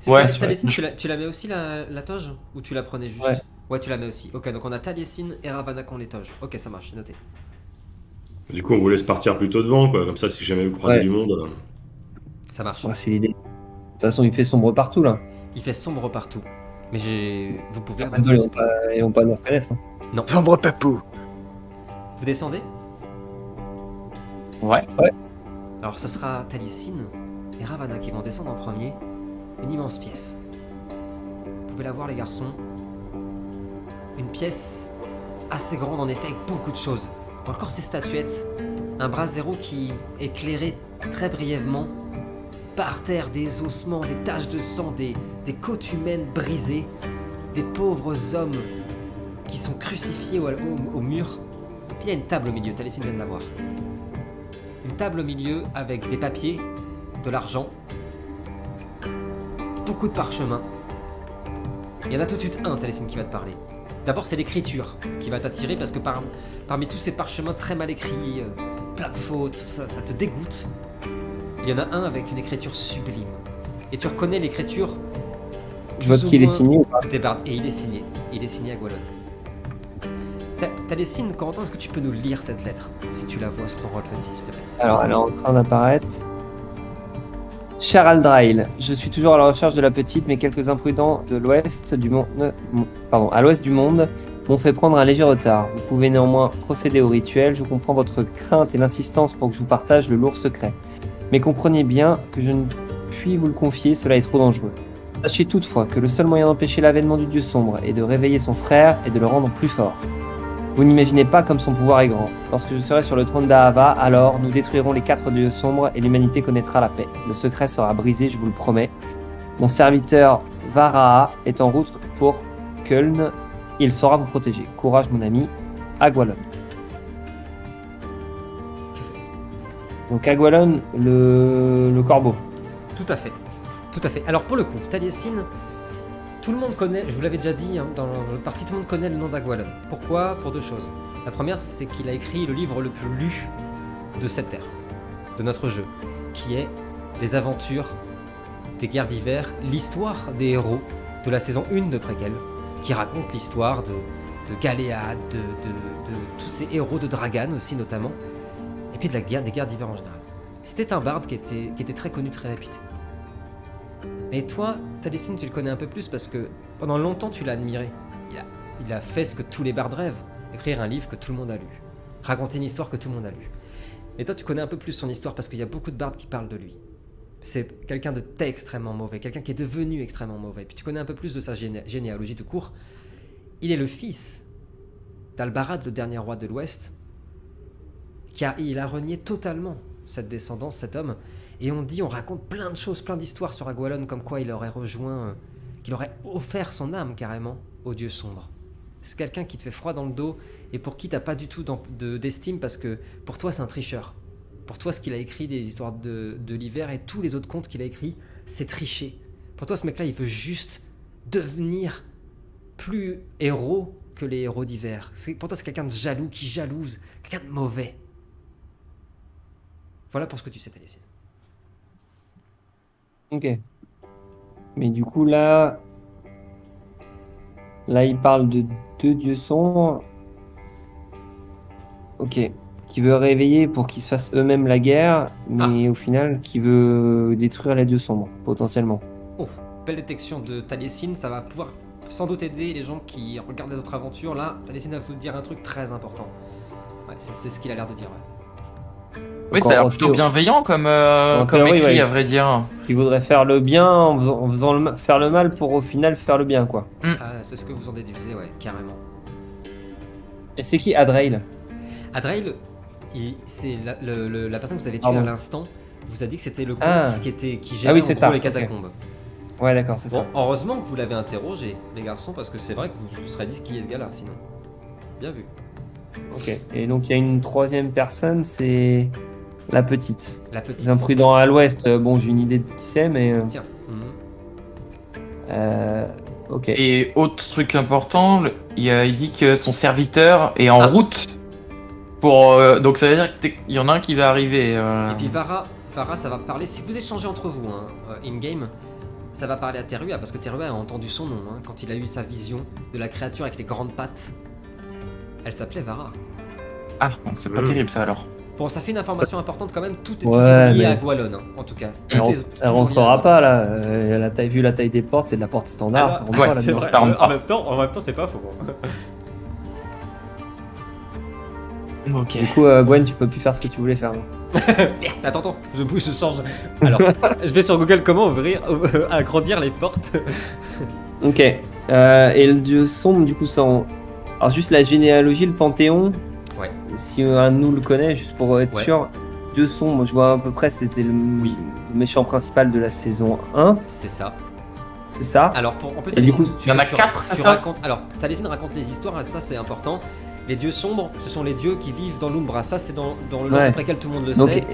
Ouais. Taliesin, tu la mets aussi la toge? Ou tu la prenais juste? Ouais. Ouais, tu la mets aussi. Ok, donc on a Taliesin et Ravana qui ont les toges. Ok, ça marche, c'est noté. Du coup, on vous laisse partir plutôt devant, quoi. Comme ça, si jamais vous croisez Ouais. du monde. Ça marche. Ouais, c'est l'idée. De toute façon, il fait sombre partout là. Il fait sombre partout. Mais vous pouvez Ils vont pas, ils vont pas nous reconnaître. Hein. Sombre papou. Vous descendez? Ouais. Alors ce sera Taliesin et Ravana qui vont descendre en premier. Une immense pièce. Vous pouvez la voir les garçons. Une pièce assez grande en effet avec beaucoup de choses. Encore ces statuettes. Un brasero qui éclairait très brièvement. Par terre des ossements, des taches de sang, des côtes humaines brisées. Des pauvres hommes qui sont crucifiés au mur. Il y a une table au milieu, Taliesin vient de la voir. Une table au milieu avec des papiers, de l'argent, beaucoup de parchemins. Il y en a tout de suite un, Taliesin, qui va te parler. D'abord, c'est l'écriture qui va t'attirer parce que parmi tous ces parchemins très mal écrits, plein de fautes, ça te dégoûte. Il y en a un avec une écriture sublime. Et tu reconnais l'écriture. Je vois qu'il est signé ou pas? Des bardes. Et il est signé. Il est signé à Gwalon. Taliesin, Corentin, est-ce que tu peux nous lire cette lettre? Si tu la vois sur ton Roll20, s'il te plaît. Alors, elle est en train d'apparaître. Cher Aldrail, je suis toujours à la recherche de la petite, mais quelques imprudents de l'ouest du monde, à l'ouest du monde m'ont fait prendre un léger retard. Vous pouvez néanmoins procéder au rituel. Je comprends votre crainte et l'insistance pour que je vous partage le lourd secret. Mais comprenez bien que je ne puis vous le confier, cela est trop dangereux. Sachez toutefois que le seul moyen d'empêcher l'avènement du dieu sombre est de réveiller son frère et de le rendre plus fort. Vous n'imaginez pas comme son pouvoir est grand. Lorsque je serai sur le trône d'Ahava, alors nous détruirons les 4 dieux sombres et l'humanité connaîtra la paix. Le secret sera brisé, je vous le promets. Mon serviteur Varaa est en route pour Köln. Il saura vous protéger. Courage mon ami, Agwalon. Donc Agwalon, le corbeau. Tout à fait. Tout à fait. Alors pour le coup, Taliesin, tout le monde connaît, je vous l'avais déjà dit dans le parti, tout le monde connaît le nom d'Agwalon. Pourquoi? Pour deux choses. La première, c'est qu'il a écrit le livre le plus lu de cette terre, de notre jeu, qui est Les Aventures des Guerres d'Hiver, l'histoire des héros de la saison 1 de Préquel, qui raconte l'histoire de Galéad, de tous ces héros de Dragan aussi notamment, et puis de des Guerres d'Hiver en général. C'était un barde qui était très connu, très réputé. Mais toi, Taliesin, tu le connais un peu plus parce que pendant longtemps tu l'as admiré. Il a fait ce que tous les bardes rêvent, écrire un livre que tout le monde a lu, raconter une histoire que tout le monde a lue. Et toi, tu connais un peu plus son histoire parce qu'il y a beaucoup de bardes qui parlent de lui. C'est quelqu'un de extrêmement mauvais, quelqu'un qui est devenu extrêmement mauvais. Puis tu connais un peu plus de sa généalogie tout court. Il est le fils d'Albarad, le dernier roi de l'Ouest, il a renié totalement cette descendance, cet homme. Et on raconte plein de choses, plein d'histoires sur Agwalon, comme quoi il aurait rejoint, qu'il aurait offert son âme carrément au dieu sombre. C'est quelqu'un qui te fait froid dans le dos et pour qui t'as pas du tout d'estime parce que pour toi c'est un tricheur. Pour toi ce qu'il a écrit des histoires de l'hiver et tous les autres contes qu'il a écrits, c'est tricher. Pour toi ce mec-là il veut juste devenir plus héros que les héros d'hiver. Pour toi c'est quelqu'un de jaloux, qui jalouse, quelqu'un de mauvais. Voilà pour ce que tu sais, Taliesin. Ok. Mais du coup là, il parle de 2 dieux sombres. Ok. Qui veut réveiller pour qu'ils se fassent eux-mêmes la guerre, mais au final qui veut détruire les dieux sombres, potentiellement. Oh, belle détection de Taliesin, ça va pouvoir sans doute aider les gens qui regardent les autres aventures. Là, Taliesin va vous dire un truc très important. Ouais, c'est ce qu'il a l'air de dire, ouais. Oui, ça a l'air plutôt bienveillant comme théorie, écrit, ouais. à vrai dire. Qui voudrait faire le bien en faisant faire le mal pour au final faire le bien, quoi. Ah, c'est ce que vous en déduisez, ouais, carrément. Et c'est qui Adreil? Adreil, c'est la personne que vous avez tuée Pardon. à l'instant vous a dit que c'était le comte Ah. qui gérait oui, en c'est gros ça, les ok. catacombes. Ouais, d'accord, c'est Bon, ça. heureusement que vous l'avez interrogé, les garçons, parce que c'est vrai que vous vous serez dit qui est ce gars-là, sinon. Bien vu. Ok. Et donc il y a une troisième personne, c'est la petite. La petite. Les imprudents à l'ouest, bon, j'ai une idée de qui c'est, mais. Tiens. Ok. Et autre truc important, il dit que son serviteur est en Ah. route pour. Donc ça veut dire qu'il y en a un qui va arriver. Et puis Vara, ça va parler, si vous échangez entre vous, hein, in-game, ça va parler à Terua, parce que Terua a entendu son nom, hein, quand il a eu sa vision de la créature avec les grandes pattes. Elle s'appelait Vara. Ah, c'est pas terrible ça alors. Bon, ça fait une information importante quand même, tout est Ouais, toujours lié mais- à Gwalon, hein, en tout cas. Elle, Tout est elle toujours lié à rentrera Gwalon. pas là. Vu la taille des portes, c'est de la porte standard. Ah ça bah, rentre ouais, pas c'est là-dedans. vrai, Ça rentre pas. en même temps, c'est pas faux. Ok. Du coup, Gwen, tu peux plus faire ce que tu voulais faire. non Merde, attends, je bouge, je change. Alors, je vais sur Google comment agrandir les portes. Ok. Et le dieu sombre, du coup, sans. Alors, juste la généalogie, le panthéon. Ouais. Si un de nous le connaît, juste pour être Ouais. sûr. Dieu sombre, je vois à peu près, c'était le méchant principal de la saison 1. C'est ça. C'est ça. Alors, en plus, Et du coup, il y en a 4, c'est ça racontes, alors, Taliesin raconte les histoires, et ça c'est important. Les dieux sombres, ce sont les dieux qui vivent dans l'Umbra. Ça, c'est dans le lore Ouais. après lequel tout le monde le Donc, sait.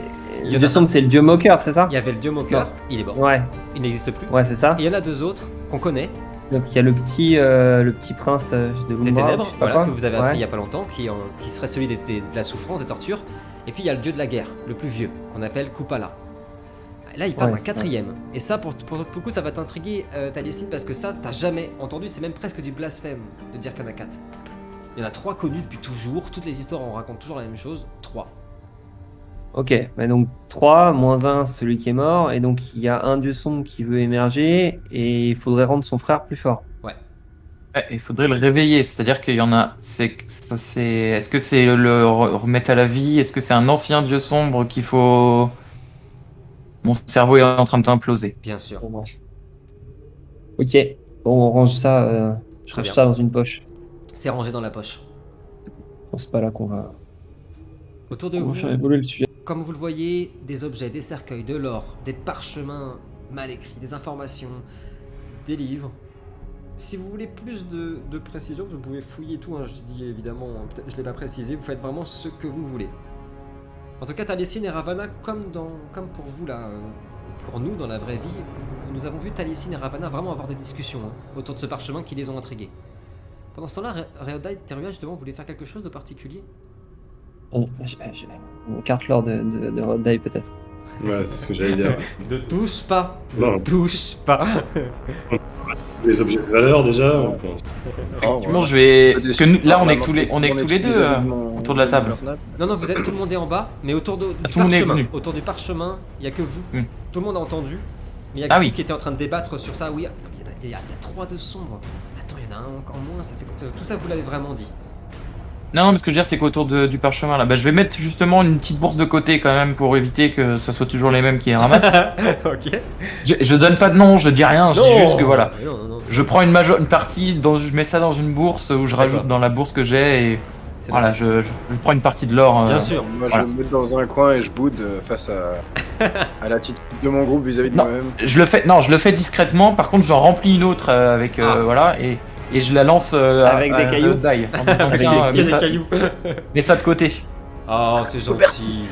Il y le en dieu a sombre, c'est le dieu moqueur, c'est ça Il y avait le dieu moqueur, Non. il est mort. Ouais, Il n'existe plus. ouais, c'est ça. Et il y en a deux autres qu'on connaît, Donc, il y a le petit prince de des l'Umbra. ténèbres, je sais pas voilà, quoi. que vous avez appris Ouais. il y a pas longtemps, qui serait celui de la souffrance, des tortures. Et puis il y a le dieu de la guerre, le plus vieux, qu'on appelle Kupala. Là, il parle Ouais, d'un c'est ça. quatrième. Et ça, pour beaucoup, ça va t'intriguer, Taliesin, parce que ça, t'as jamais entendu. C'est même presque du blasphème de dire qu'il y en a 4. Il y en a 3 connus depuis toujours. Toutes les histoires, on raconte toujours la même chose. 3. Ok, bah donc 3, moins 1, celui qui est mort. Et donc, il y a un dieu sombre qui veut émerger. Et il faudrait rendre son frère plus fort. Ouais. Ouais, il faudrait le réveiller, c'est-à-dire qu'il y en a. Est-ce que c'est le remettre à la vie? Est-ce que c'est un ancien dieu sombre qu'il faut. Mon cerveau est en train de t'imploser. Bien sûr. Bon, ok, bon, on range ça. Je Très range bien. ça dans une poche. C'est rangé dans la poche. Bon, c'est pas là qu'on va, Autour de on va vous, faire évoluer le sujet. comme vous le voyez, des objets, des cercueils, de l'or, des parchemins mal écrits, des informations, des livres. Si vous voulez plus de précision, vous pouvez fouiller tout. Hein, je dis évidemment, peut-être je ne l'ai pas précisé, vous faites vraiment ce que vous voulez. En tout cas, Taliesin et Ravana, comme pour vous là, pour nous dans la vraie vie, nous avons vu Taliesin et Ravana vraiment avoir des discussions hein, autour de ce parchemin qui les ont intrigués. Pendant ce temps-là, Reodai, Terua, justement, voulait faire quelque chose de particulier? On carte l'or de Rodai peut-être. Ouais, c'est ce que j'allais dire. Ne touche pas. Non. Ne touche pas. Les objets de valeur déjà. on peut- Effectivement, je vais. Parce que nous, là, on est que tous les deux autour de la table. Non, non, vous êtes tout le monde est en bas, mais autour du tout le monde est parchemin. venu. Autour du parchemin, il n'y a que vous. Hmm. Tout le monde a entendu. Mais il y a que Ah vous oui. qui était en train de débattre sur ça. Oui, il y a 3 de sombres. Attends, il y en a un encore moins. Ça fait tout ça, vous l'avez vraiment dit. Non, mais ce que je veux dire, c'est qu'autour du parchemin, là, bah, je vais mettre justement une petite bourse de côté quand même pour éviter que ça soit toujours les mêmes qui les ramassent. Ok. Je donne pas de nom, je dis rien, je dis juste que voilà. Non, non, non. Je prends une partie, je mets ça dans une bourse où je rajoute dans la bourse que j'ai et C'est voilà, je prends une partie de l'or. Bien sûr. Moi, Voilà. je me mets dans un coin et je boude face à l'attitude de mon groupe vis-à-vis de Non. moi-même. Je le fais discrètement. Par contre, j'en remplis une autre avec Ah. voilà et je la lance Avec des cailloux. Die, en disant, Avec tiens, des mets ça- cailloux. mets ça de côté. Oh, c'est gentil.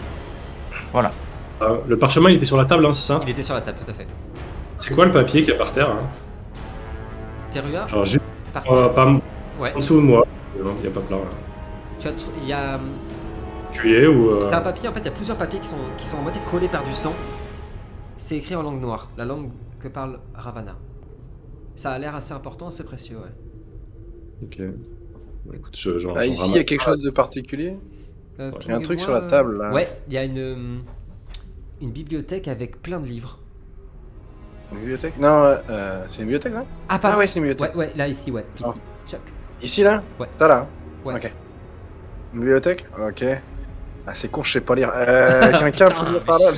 Voilà. Le parchemin, il était sur la table, hein, c'est ça? Il était sur la table, tout à fait. C'est quoi le papier qu'il y a par terre hein Terua, Genre juste par terre. pas en Ouais. dessous de moi. Non, il n'y a pas plein. Là. Il y a. Cuillé ou. C'est un papier, en fait, il y a plusieurs papiers qui sont en moitié collés par du sang. C'est écrit en langue noire, la langue que parle Ravana. Ça a l'air assez important, assez précieux, ouais. Ok. Bon, écoute, j'en Ah, ici, il y a quelque chose de particulier. Il y a un truc sur la table, là. Ouais, il y a une bibliothèque avec plein de livres. Une bibliothèque? Non, c'est une bibliothèque, ça? Ah, Ah ouais, c'est une bibliothèque. Ouais, là, ici, ouais. Ici. Ah. Chuck. Ici, là? Ouais. Ça, là? Ouais. Ok. Une bibliothèque? Ok. Ah, c'est con, je sais pas lire. Quelqu'un peut lire par là?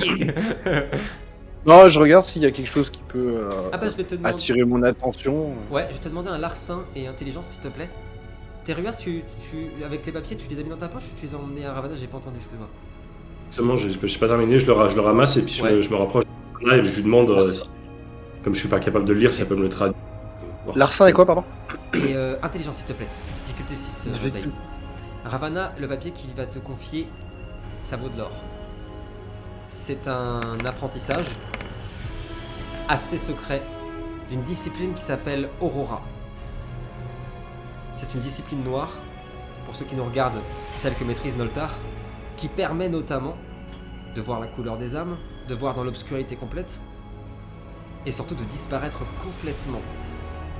Non, je regarde s'il y a quelque chose qui peut Ah bah, je vais te demander. attirer mon attention. Ouais, je vais te demander un larcin et intelligence, s'il te plaît. Terua, avec les papiers, tu les as mis dans ta poche ou tu les as emmenés à Ravana? J'ai pas entendu, excuse-moi. Seulement, j'ai pas terminé, je le ramasse et puis Ouais. je me rapproche de là et je lui demande, comme je suis pas capable de le lire, si elle peut me le traduire. Voir Larcin si- et quoi, pardon? Et intelligence, s'il te plaît. Difficulté 6, J'ai Dai. tout. Ravana, le papier qu'il va te confier, ça vaut de l'or. C'est un apprentissage assez secret d'une discipline qui s'appelle Aurora. C'est une discipline noire, pour ceux qui nous regardent, celle que maîtrise Noltar, qui permet notamment de voir la couleur des âmes, de voir dans l'obscurité complète, et surtout de disparaître complètement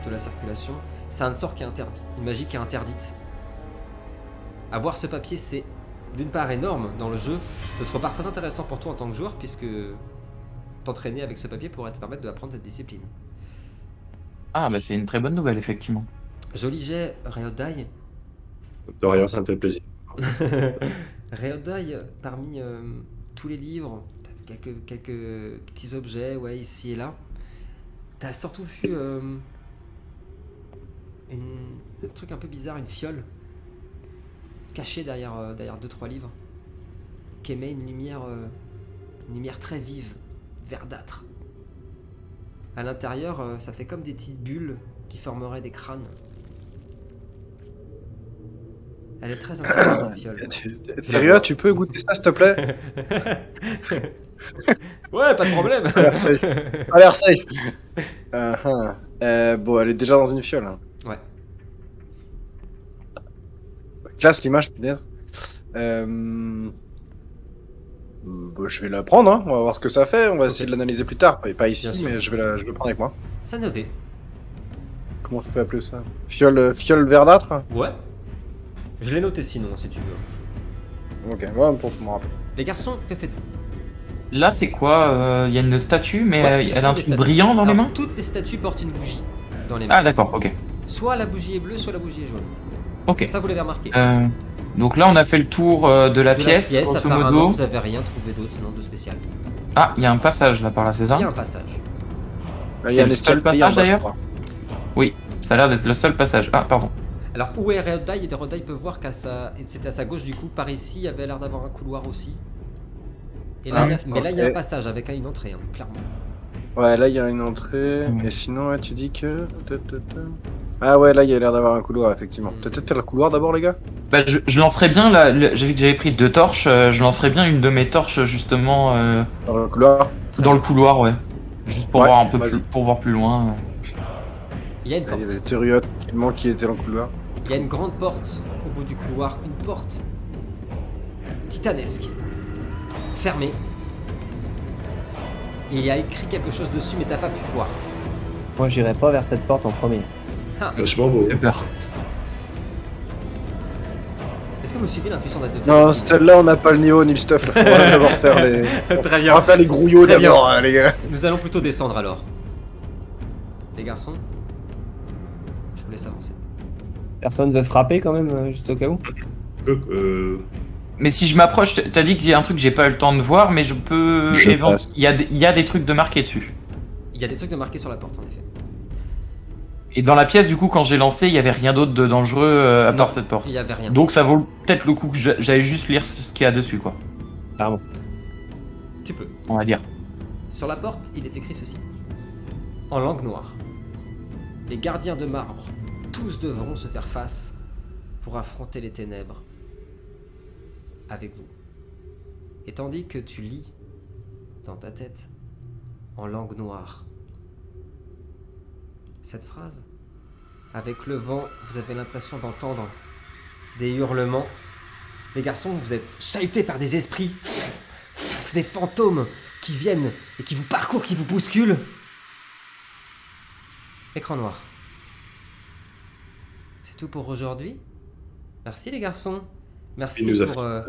de la circulation. C'est un sort qui est interdit, une magie qui est interdite. Avoir ce papier, c'est d'une part énorme dans le jeu, d'autre part très intéressant pour toi en tant que joueur, puisque t'entraîner avec ce papier pourrait te permettre d'apprendre cette discipline. Ah, bah c'est une très bonne nouvelle, effectivement. Joli jet, Reodai. De rien, ça me fait plaisir. Reodai, parmi tous les livres, t'as vu quelques petits objets, ouais, ici et là. T'as surtout vu un truc un peu bizarre, une fiole, cachée derrière 2-3 livres, qui émet une lumière très vive, verdâtre. À l'intérieur, ça fait comme des petites bulles qui formeraient des crânes. Elle est très intelligente, cette fiole. Terua, tu peux goûter ça, s'il te plaît? Ouais, pas de problème. Ça a l'air safe. Ça a l'air safe. Bon, elle est déjà dans une fiole. Hein. Ouais. Classe l'image, peut-être. Bah, je vais la prendre, hein. On va voir ce que ça fait. On va essayer de l'analyser plus tard. Pas ici, Bien sûr. mais je vais le prendre avec moi. Ça noté. Comment je peux appeler ça? Fiole verdâtre? Ouais. Je l'ai noté sinon, si tu veux. Ok, ouais, pour me rappeler. Les garçons, que faites-vous? Là, c'est quoi? Il y a une statue, mais Ouais, elle a un des truc statues. brillant dans les Alors, mains? toutes les statues portent une bougie dans les mains. Ah, d'accord, ok. Soit la bougie est bleue, soit la bougie est jaune. Ok. Ça, vous l'avez remarqué. Donc là, on a fait le tour de la De pièce, grosso apparemment, modo. vous avez rien trouvé d'autre, non, de spécial. Ah, il y a un passage là par là, c'est ça? Il y a un passage. Là, il y a le un seul escalier passage, en bas, je d'ailleurs crois. Oui, ça a l'air d'être le seul passage. Ah, pardon. Alors, où est Reodai? Et Reodai peut voir c'était à sa gauche, du coup, par ici, il y avait l'air d'avoir un couloir aussi. Et là, Ah, mais là, il y a un ok. passage avec une entrée, hein, clairement. Ouais, là il y a une entrée. Mm. Et sinon, ouais, tu dis que. Ah ouais, là il y a l'air d'avoir un couloir, effectivement. Mm. Peut-être faire le couloir d'abord, les gars? Bah, je lancerais bien, là, j'ai vu que j'avais pris 2 torches, je lancerais bien une de mes torches justement Dans le couloir. dans le couloir, ouais. Juste pour Ouais, voir un peu vas-y. plus, pour voir plus loin. Il y a une Il y porte. avait Terua tranquillement qui était dans le couloir. Il y a une grande porte au bout du couloir, une porte titanesque, fermée. Et il y a écrit quelque chose dessus, mais t'as pas pu voir. Moi, j'irai pas vers cette porte en premier. Vachement beau. J'ai peur. Est-ce que vous suivez l'intuition d'être de Non, Thanos celle-là on n'a pas le niveau ni le stuff. Là. On va d'abord faire les. Très On bien. va faire les grouillots Très bien. d'abord, hein, les gars. Nous allons plutôt descendre alors. Les garçons, je vous laisse avancer. Personne veut frapper quand même, juste au cas où? Mais si je m'approche, t'as dit qu'il y a un truc que j'ai pas eu le temps de voir, mais je peux. Je passe. Il y a des trucs de marqués dessus. Il y a des trucs de marqués sur la porte en effet. Et dans la pièce, du coup, quand j'ai lancé, il y avait rien d'autre de dangereux à Non, part cette porte. Il y avait rien. Donc ça vaut peut-être le coup que j'aille juste lire ce qu'il y a dessus, quoi. Pardon. Tu peux. On va dire. Sur la porte, il est écrit ceci. En langue noire. Les gardiens de marbre, tous devront se faire face pour affronter les ténèbres avec vous. Et tandis que tu lis dans ta tête, en langue noire, cette phrase, avec le vent, vous avez l'impression d'entendre des hurlements. Les garçons, vous êtes chahutés par des esprits, des fantômes qui viennent et qui vous parcourent, qui vous bousculent. Écran noir. C'est tout pour aujourd'hui. Merci les garçons. Merci Il nous a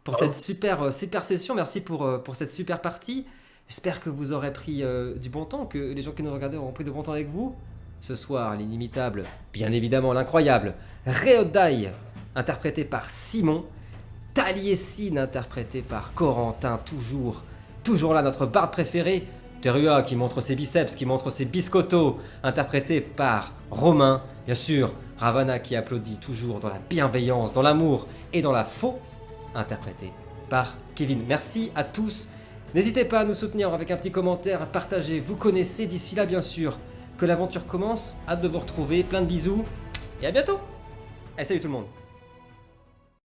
pour cette super session. Merci pour cette super partie. J'espère que vous aurez pris du bon temps, que les gens qui nous regardaient auront pris de bon temps avec vous. Ce soir, l'inimitable, bien évidemment l'incroyable, Reodai, interprété par Simon, Taliesin, interprété par Corentin, toujours là, notre barde préféré, Terua qui montre ses biceps, qui montre ses biscottos, interprété par Romain. Bien sûr, Ravana qui applaudit toujours dans la bienveillance, dans l'amour et dans la faux, interprété par Kevin. Merci à tous. N'hésitez pas à nous soutenir avec un petit commentaire, à partager. Vous connaissez d'ici là, bien sûr, que l'aventure commence. Hâte de vous retrouver. Plein de bisous et à bientôt. Allez, salut tout le monde.